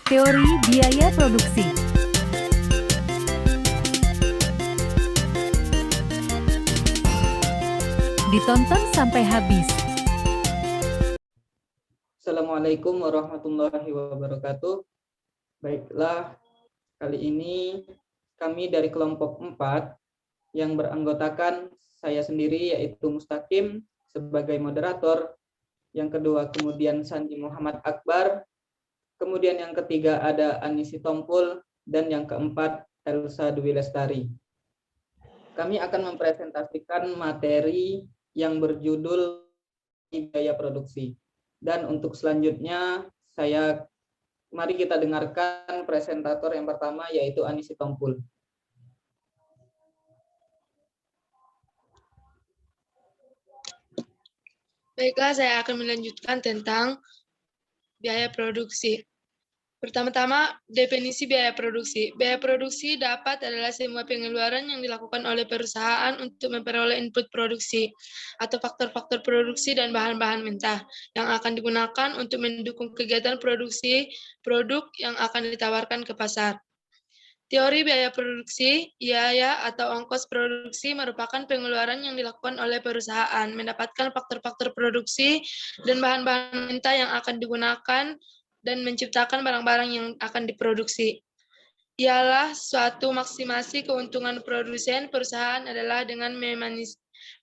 Teori biaya produksi. Ditonton sampai habis. Assalamualaikum warahmatullahi wabarakatuh. Baiklah, kali ini kami dari kelompok 4 yang beranggotakan saya sendiri yaitu Mustaqim sebagai moderator, yang kedua kemudian Sandi Muhammad Akbar, kemudian yang ketiga ada Anisi Tompul, dan yang keempat Elsa Dwi Lestari. Kami akan mempresentasikan materi yang berjudul biaya produksi. Dan untuk selanjutnya mari kita dengarkan presentator yang pertama yaitu Anisi Tompul. Baiklah, saya akan melanjutkan tentang biaya produksi. Pertama-tama, definisi biaya produksi. Biaya produksi dapat adalah semua pengeluaran yang dilakukan oleh perusahaan untuk memperoleh input produksi atau faktor-faktor produksi dan bahan-bahan mentah yang akan digunakan untuk mendukung kegiatan produksi produk yang akan ditawarkan ke pasar. Teori biaya produksi, biaya atau ongkos produksi merupakan pengeluaran yang dilakukan oleh perusahaan mendapatkan faktor-faktor produksi dan bahan-bahan mentah yang akan digunakan dan menciptakan barang-barang yang akan diproduksi. Ialah suatu maksimasi keuntungan produsen perusahaan adalah dengan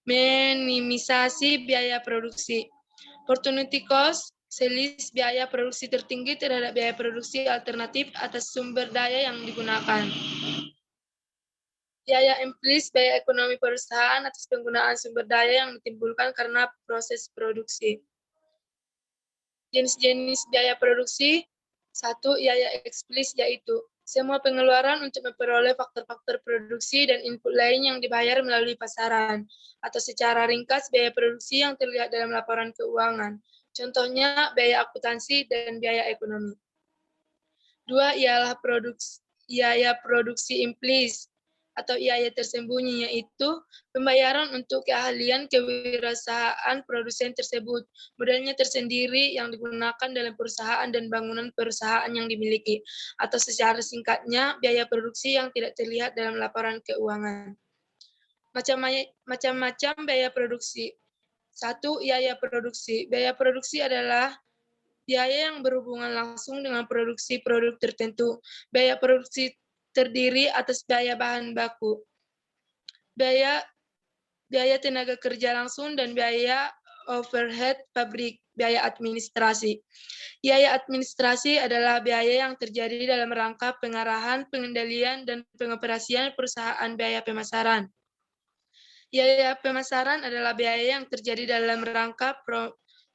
minimisasi biaya produksi. Opportunity cost, selis biaya produksi tertinggi terhadap biaya produksi alternatif atas sumber daya yang digunakan. Biaya implisit biaya ekonomi perusahaan atas penggunaan sumber daya yang ditimbulkan karena proses produksi. Jenis-jenis biaya produksi. 1. Biaya eksplisit, yaitu semua pengeluaran untuk memperoleh faktor-faktor produksi dan input lain yang dibayar melalui pasaran, atau secara ringkas biaya produksi yang terlihat dalam laporan keuangan. Contohnya biaya akuntansi dan biaya ekonomi. 2. Ialah biaya produksi implisit atau biaya tersembunyi, yaitu pembayaran untuk keahlian kewirausahaan produsen tersebut, modelnya tersendiri yang digunakan dalam perusahaan dan bangunan perusahaan yang dimiliki, atau secara singkatnya biaya produksi yang tidak terlihat dalam laporan keuangan. Macam-macam biaya produksi. 1. Biaya produksi. Biaya produksi adalah biaya yang berhubungan langsung dengan produksi produk tertentu. Biaya produksi terdiri atas biaya bahan baku, biaya tenaga kerja langsung, dan biaya overhead pabrik, biaya administrasi. Biaya administrasi adalah biaya yang terjadi dalam rangka pengarahan, pengendalian, dan pengoperasian perusahaan. Biaya pemasaran. Biaya pemasaran adalah biaya yang terjadi dalam rangka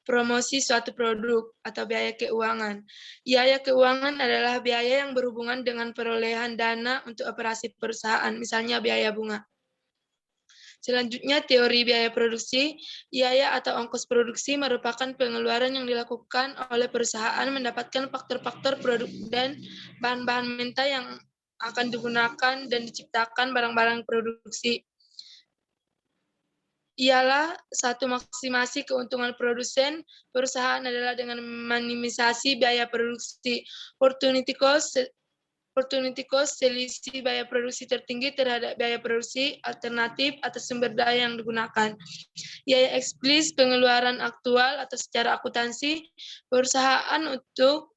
promosi suatu produk atau biaya keuangan. Biaya keuangan adalah biaya yang berhubungan dengan perolehan dana untuk operasi perusahaan, misalnya biaya bunga. Selanjutnya, teori biaya produksi. Biaya atau ongkos produksi merupakan pengeluaran yang dilakukan oleh perusahaan mendapatkan faktor-faktor produk dan bahan-bahan mentah yang akan digunakan dan diciptakan barang-barang produksi. Ialah satu maksimasi keuntungan produsen perusahaan adalah dengan minimisasi biaya produksi. Opportunity cost, selisih biaya produksi tertinggi terhadap biaya produksi alternatif atas sumber daya yang digunakan. Biaya eksplisit, pengeluaran aktual atau secara akuntansi perusahaan untuk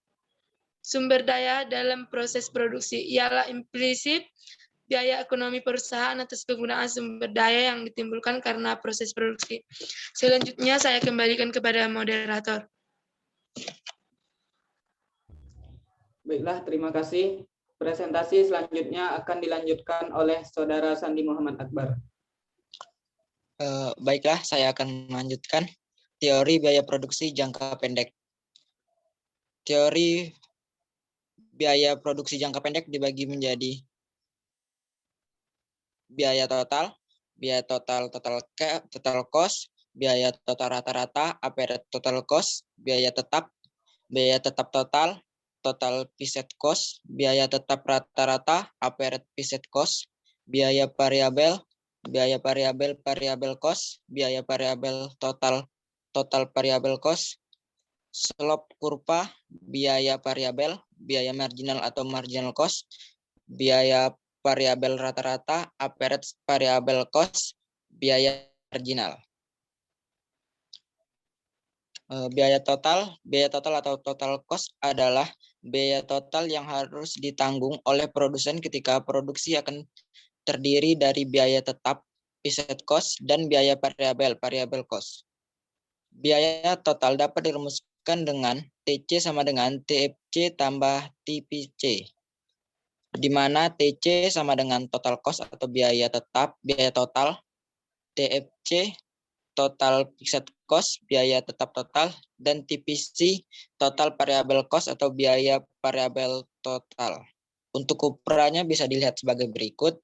sumber daya dalam proses produksi. Ialah implisit, biaya ekonomi perusahaan atas penggunaan sumber daya yang ditimbulkan karena proses produksi. Selanjutnya saya kembalikan kepada moderator. Baiklah, terima kasih. Presentasi selanjutnya akan dilanjutkan oleh Saudara Sandi Muhammad Akbar. Baiklah, saya akan melanjutkan teori biaya produksi jangka pendek. Teori biaya produksi jangka pendek dibagi menjadi biaya total cost, biaya total rata-rata, average total cost, biaya tetap total fixed cost, biaya tetap rata-rata, average fixed cost, biaya variabel cost, biaya variabel total variable cost, slope kurva, biaya variabel, biaya marginal atau marginal cost, biaya variabel rata-rata, average variable cost, biaya marginal. Biaya total atau total cost adalah biaya total yang harus ditanggung oleh produsen ketika produksi akan terdiri dari biaya tetap, fixed cost, dan biaya variabel cost. Biaya total dapat dirumuskan dengan TC sama dengan TFC tambah TPC, di mana TC sama dengan total cost atau biaya tetap, biaya total, TFC total fixed cost, biaya tetap total, dan TPC total variable cost atau biaya variabel total. Untuk ukurannya bisa dilihat sebagai berikut.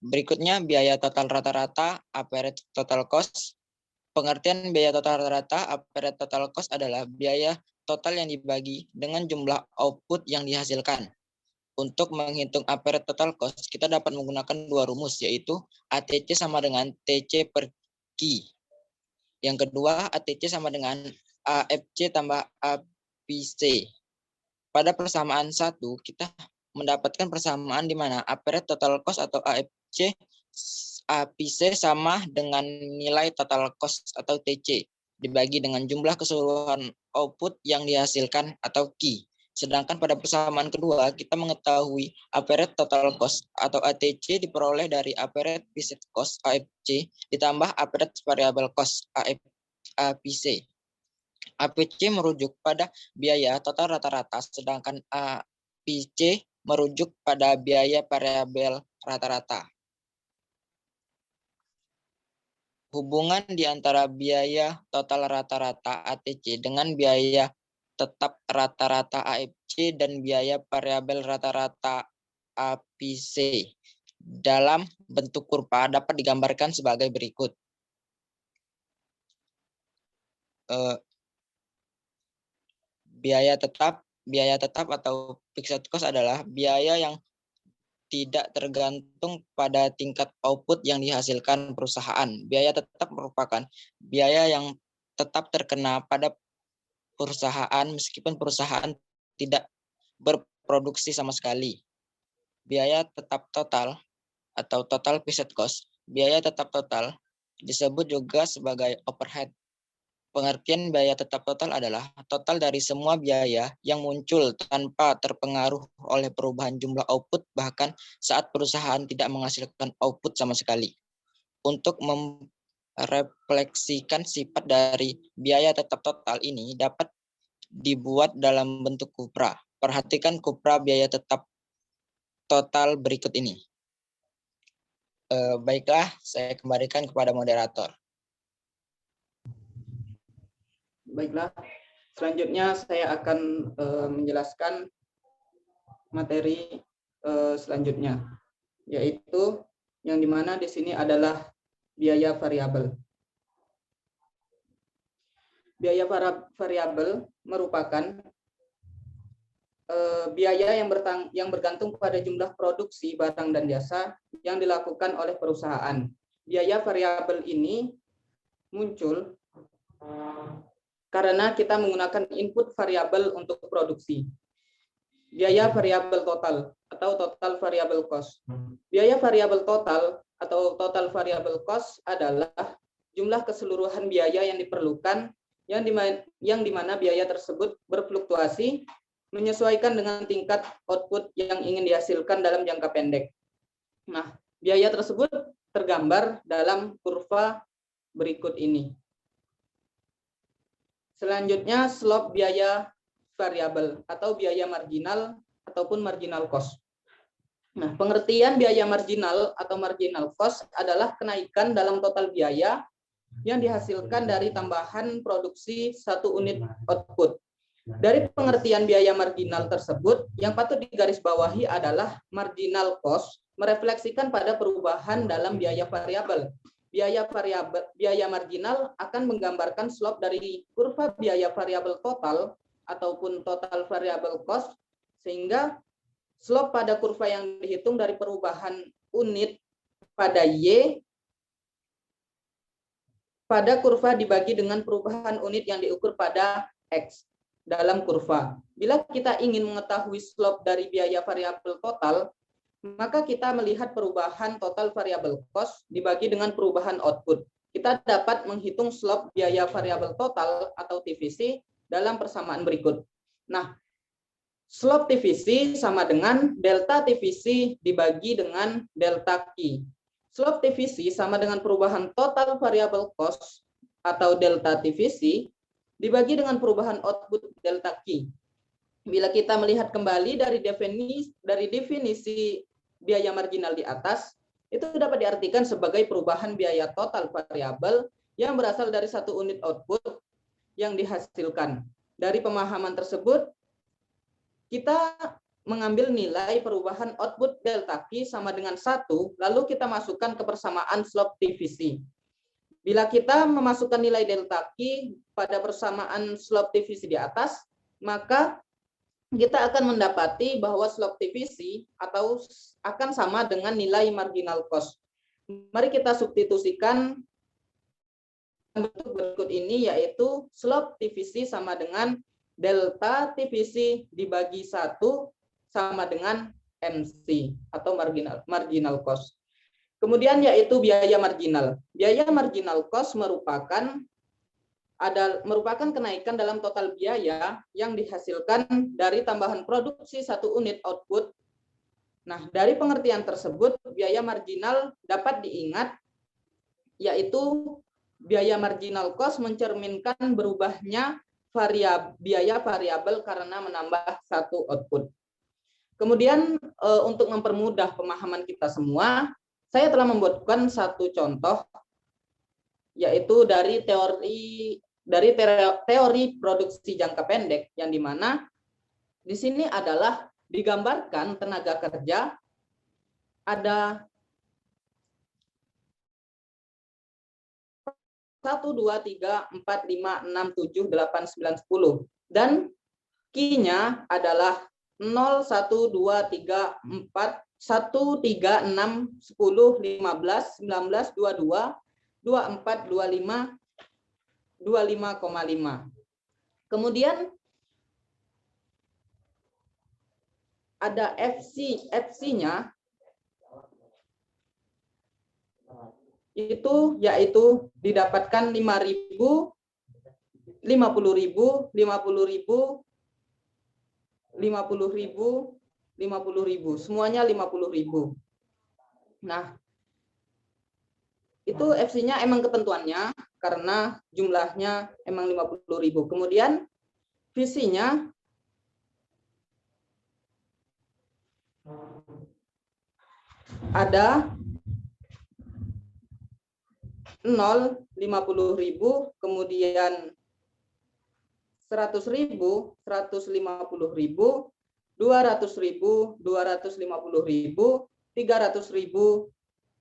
Berikutnya biaya total rata-rata, average total cost. Pengertian biaya total rata-rata, average total cost adalah biaya total yang dibagi dengan jumlah output yang dihasilkan. Untuk menghitung average total cost, kita dapat menggunakan dua rumus, yaitu ATC sama dengan TC per Q. Yang kedua, ATC sama dengan AFC tambah APC. Pada persamaan 1, kita mendapatkan persamaan di mana average total cost atau AFC APC sama dengan nilai total cost atau TC dibagi dengan jumlah keseluruhan output yang dihasilkan atau Q. Sedangkan pada persamaan kedua, kita mengetahui average total cost atau ATC diperoleh dari average fixed cost AFC ditambah average variable cost APC. APC merujuk pada biaya total rata-rata, sedangkan APC merujuk pada biaya variabel rata-rata. Hubungan di antara biaya total rata-rata ATC dengan biaya tetap rata-rata AFC dan biaya variabel rata-rata APC dalam bentuk kurva dapat digambarkan sebagai berikut. Biaya tetap atau fixed cost adalah biaya yang tidak tergantung pada tingkat output yang dihasilkan perusahaan. Biaya tetap merupakan biaya yang tetap terkena pada perusahaan meskipun perusahaan tidak berproduksi sama sekali. Biaya tetap total atau total fixed cost, biaya tetap total disebut juga sebagai overhead. Pengertian biaya tetap total adalah total dari semua biaya yang muncul tanpa terpengaruh oleh perubahan jumlah output bahkan saat perusahaan tidak menghasilkan output sama sekali. Untuk refleksikan sifat dari biaya tetap total ini dapat dibuat dalam bentuk kupra. Perhatikan kupra biaya tetap total berikut ini. Baiklah, saya kembalikan kepada moderator. Baiklah, selanjutnya saya akan menjelaskan materi selanjutnya, yaitu yang dimana di sini adalah biaya variabel. Biaya variabel merupakan biaya yang bergantung pada jumlah produksi barang dan jasa yang dilakukan oleh perusahaan. Biaya variabel ini muncul karena kita menggunakan input variabel untuk produksi. Biaya variabel total atau total variable cost. Biaya variabel total atau total variable cost adalah jumlah keseluruhan biaya yang diperlukan yang dimana biaya tersebut berfluktuasi menyesuaikan dengan tingkat output yang ingin dihasilkan dalam jangka pendek. Nah, biaya tersebut tergambar dalam kurva berikut ini. Selanjutnya, slope biaya variabel atau biaya marginal ataupun marginal cost. Nah, pengertian biaya marginal atau marginal cost adalah kenaikan dalam total biaya yang dihasilkan dari tambahan produksi satu unit output. Dari pengertian biaya marginal tersebut, yang patut digarisbawahi adalah marginal cost merefleksikan pada perubahan dalam biaya variabel. Biaya marginal akan menggambarkan slope dari kurva biaya variabel total ataupun total variable cost, sehingga slope pada kurva yang dihitung dari perubahan unit pada Y pada kurva dibagi dengan perubahan unit yang diukur pada X. dalam kurva. Bila kita ingin mengetahui slope dari biaya variabel total, maka kita melihat perubahan total variabel cost dibagi dengan perubahan output. Kita dapat menghitung slope biaya variabel total atau TVC dalam persamaan berikut. Nah, slope TVC sama dengan delta TVC dibagi dengan delta Q. Slope TVC sama dengan perubahan total variabel cost atau delta TVC dibagi dengan perubahan output delta Q. Bila kita melihat kembali dari definisi biaya marginal di atas, itu dapat diartikan sebagai perubahan biaya total variabel yang berasal dari satu unit output yang dihasilkan. Dari pemahaman tersebut, kita mengambil nilai perubahan output delta Q sama dengan 1, lalu kita masukkan ke persamaan slope TVC. Bila kita memasukkan nilai delta Q pada persamaan slope TVC di atas, maka kita akan mendapati bahwa slope TVC atau akan sama dengan nilai marginal cost. Mari kita substitusikan bentuk berikut ini, yaitu slope TVC sama dengan delta TVC dibagi 1 sama dengan MC atau marginal cost. Kemudian yaitu biaya marginal. Biaya marginal cost merupakan kenaikan dalam total biaya yang dihasilkan dari tambahan produksi satu unit output. Nah, dari pengertian tersebut, biaya marginal dapat diingat, yaitu biaya marginal cost mencerminkan berubahnya biaya variabel karena menambah satu output. Kemudian untuk mempermudah pemahaman kita semua, saya telah membuatkan satu contoh, yaitu dari teori produksi jangka pendek, yang dimana di sini adalah digambarkan tenaga kerja ada 1, 2, 3, 4, 5, 6, 7, 8, 9, 10. Dan Q-nya adalah 0, 1, 2, 3, 4, 1, 3, 6, 10, 15, 19, 22, 24, 25, 25,5. Kemudian ada FC-nya itu yaitu didapatkan 5.000, 50.000, 50.000, 50.000, 50.000, semuanya 50.000. Nah, itu FC-nya emang ketentuannya karena jumlahnya emang 50.000. Kemudian VC-nya ada 0, 50.000, kemudian 100.000, 150.000, 200.000, 250.000, 300.000,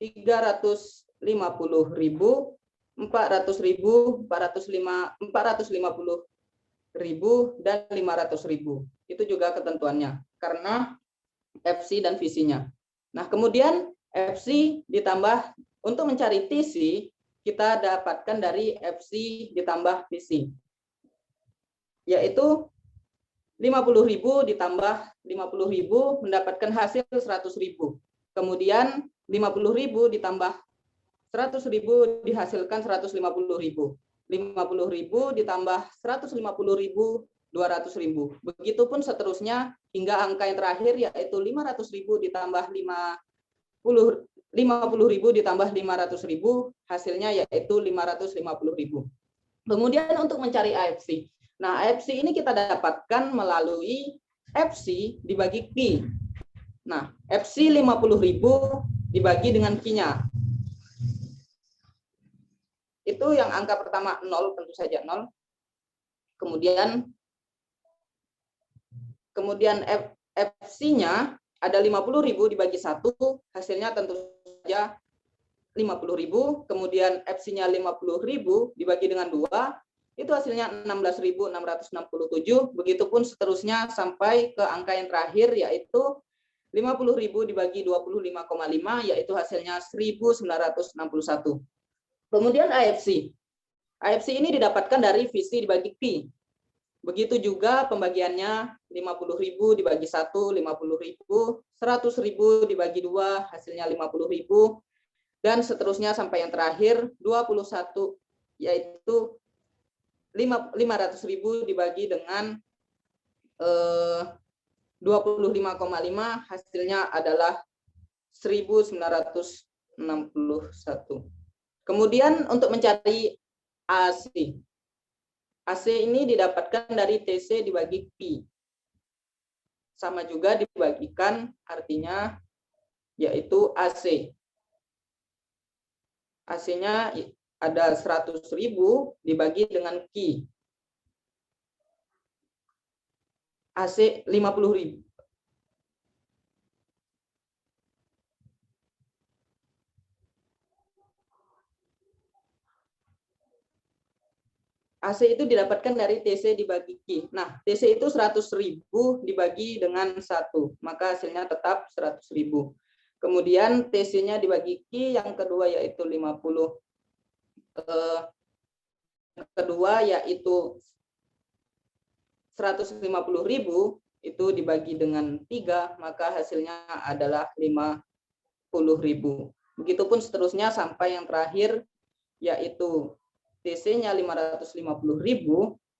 350.000, 400.000, 450.000, dan 500.000. Itu juga ketentuannya karena FC dan VC-nya. Nah, kemudian FC ditambah, untuk mencari TC, kita dapatkan dari FC ditambah VC, yaitu 50.000 ditambah 50.000 mendapatkan hasil 100.000. Kemudian 50.000 ditambah 100.000 dihasilkan 150.000. 50.000 ditambah 150.000, 200.000. Begitupun seterusnya hingga angka yang terakhir, yaitu 500.000 ditambah 50.000 ditambah 500.000, hasilnya yaitu 550.000. Kemudian untuk mencari AFC. Nah, AFC ini kita dapatkan melalui FC dibagi Q. Nah, FC 50.000 dibagi dengan Q-nya. Itu yang angka pertama 0, tentu saja 0. Kemudian FC-nya ada 50.000 dibagi 1, hasilnya tentu saja 50.000. Kemudian FC-nya 50.000 dibagi dengan 2, itu hasilnya 16.667. Begitupun seterusnya sampai ke angka yang terakhir, yaitu 50.000 dibagi 25,5, yaitu hasilnya 1.961. Kemudian AFC. AFC ini didapatkan dari VC dibagi Q. Begitu juga pembagiannya 50.000 dibagi 1, 50.000, 100.000 dibagi 2, hasilnya 50.000, dan seterusnya sampai yang terakhir 21, yaitu 500.000 dibagi dengan 25,5, hasilnya adalah 1.961. Kemudian untuk mencari AC. AC ini didapatkan dari TC dibagi Q. Sama juga dibagikan, artinya yaitu AC. AC-nya ada 100.000 dibagi dengan Q. AC 50.000. AC itu didapatkan dari TC dibagi Q. Nah, TC itu 100.000 dibagi dengan 1, maka hasilnya tetap 100.000. Kemudian TC-nya dibagi Q, yang kedua yaitu 50. Kedua yaitu 150.000 itu dibagi dengan 3, maka hasilnya adalah 50.000. Begitupun seterusnya sampai yang terakhir yaitu TC-nya 550.000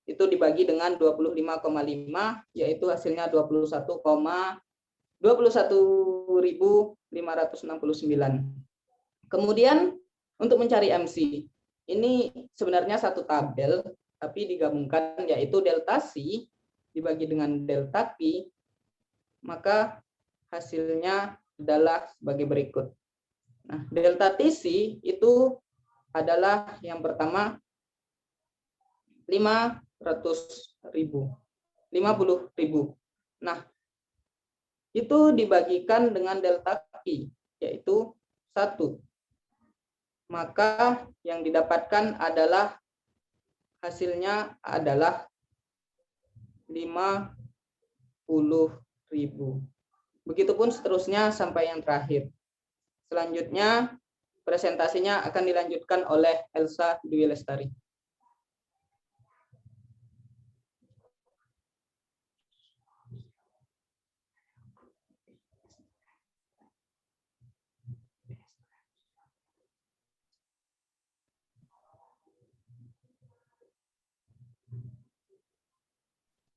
itu dibagi dengan 25,5, yaitu hasilnya 21.569. Kemudian untuk mencari MC, ini sebenarnya satu tabel tapi digabungkan, yaitu delta C dibagi dengan delta Q, maka hasilnya adalah sebagai berikut. Nah, delta TC itu adalah yang pertama 50.000. Nah, itu dibagikan dengan delta Q, yaitu 1. Maka yang didapatkan adalah hasilnya adalah 50.000. Begitupun seterusnya sampai yang terakhir. Selanjutnya presentasinya akan dilanjutkan oleh Elsa Dwi Lestari.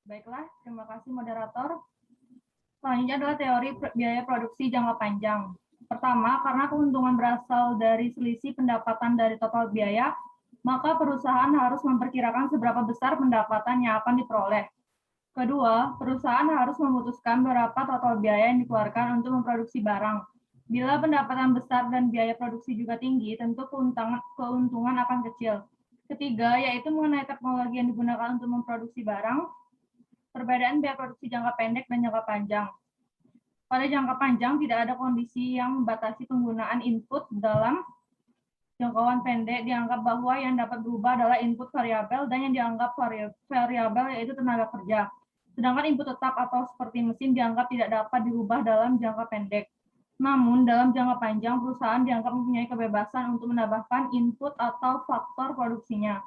Baiklah, terima kasih moderator. Selanjutnya adalah teori biaya produksi jangka panjang. Pertama, karena keuntungan berasal dari selisih pendapatan dari total biaya, maka perusahaan harus memperkirakan seberapa besar pendapatan yang akan diperoleh. Kedua, perusahaan harus memutuskan berapa total biaya yang dikeluarkan untuk memproduksi barang. Bila pendapatan besar dan biaya produksi juga tinggi, tentu keuntungan akan kecil. Ketiga, yaitu mengenai teknologi yang digunakan untuk memproduksi barang, perbedaan biaya produksi jangka pendek dan jangka panjang. Pada jangka panjang tidak ada kondisi yang membatasi penggunaan input dalam jangkauan pendek. Dianggap bahwa yang dapat berubah adalah input variabel dan yang dianggap variabel yaitu tenaga kerja. Sedangkan input tetap atau seperti mesin dianggap tidak dapat dirubah dalam jangka pendek. Namun dalam jangka panjang perusahaan dianggap mempunyai kebebasan untuk menambahkan input atau faktor produksinya.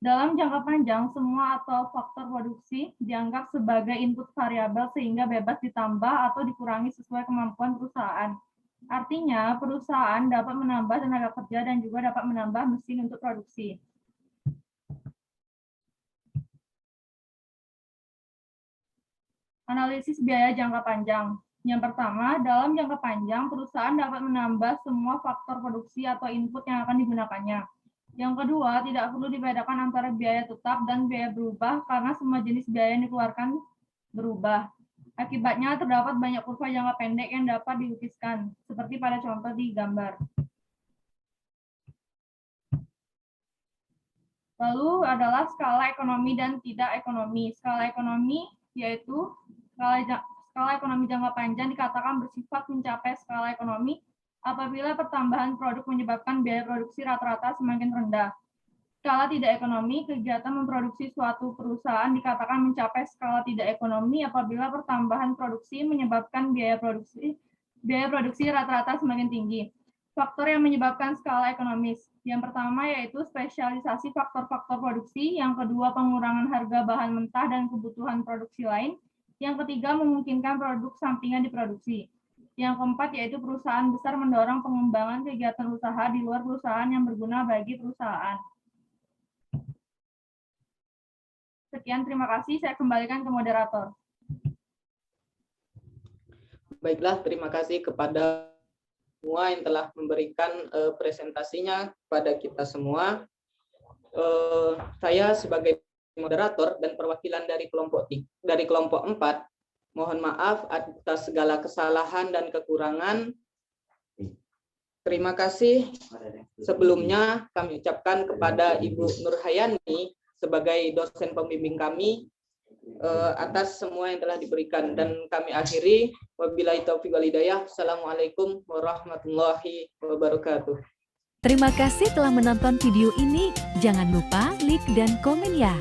Dalam jangka panjang, semua atau faktor produksi dianggap sebagai input variabel sehingga bebas ditambah atau dikurangi sesuai kemampuan perusahaan. Artinya, perusahaan dapat menambah tenaga kerja dan juga dapat menambah mesin untuk produksi. Analisis biaya jangka panjang. Yang pertama, dalam jangka panjang, perusahaan dapat menambah semua faktor produksi atau input yang akan digunakannya. Yang kedua, tidak perlu dibedakan antara biaya tetap dan biaya berubah karena semua jenis biaya yang dikeluarkan berubah. Akibatnya terdapat banyak kurva jangka pendek yang dapat dilukiskan, seperti pada contoh di gambar. Lalu adalah skala ekonomi dan tidak ekonomi. Skala ekonomi yaitu skala ekonomi jangka panjang dikatakan bersifat mencapai skala ekonomi apabila pertambahan produk menyebabkan biaya produksi rata-rata semakin rendah. Skala tidak ekonomi, kegiatan memproduksi suatu perusahaan dikatakan mencapai skala tidak ekonomi apabila pertambahan produksi menyebabkan biaya produksi rata-rata semakin tinggi. Faktor yang menyebabkan skala ekonomis. Yang pertama yaitu spesialisasi faktor-faktor produksi, yang kedua pengurangan harga bahan mentah dan kebutuhan produksi lain, yang ketiga memungkinkan produk sampingan diproduksi. Yang keempat yaitu perusahaan besar mendorong pengembangan kegiatan usaha di luar perusahaan yang berguna bagi perusahaan. Sekian, terima kasih. Saya kembalikan ke moderator. Baiklah, terima kasih kepada semua yang telah memberikan presentasinya kepada kita semua. Saya sebagai moderator dan perwakilan dari kelompok 4, mohon maaf atas segala kesalahan dan kekurangan. Terima kasih sebelumnya kami ucapkan kepada Ibu Nurhayani sebagai dosen pembimbing kami atas semua yang telah diberikan, dan kami akhiri wabillahi taufiq wal hidayah. Assalamualaikum warahmatullahi wabarakatuh. Terima kasih telah menonton video ini. Jangan lupa like dan komen ya.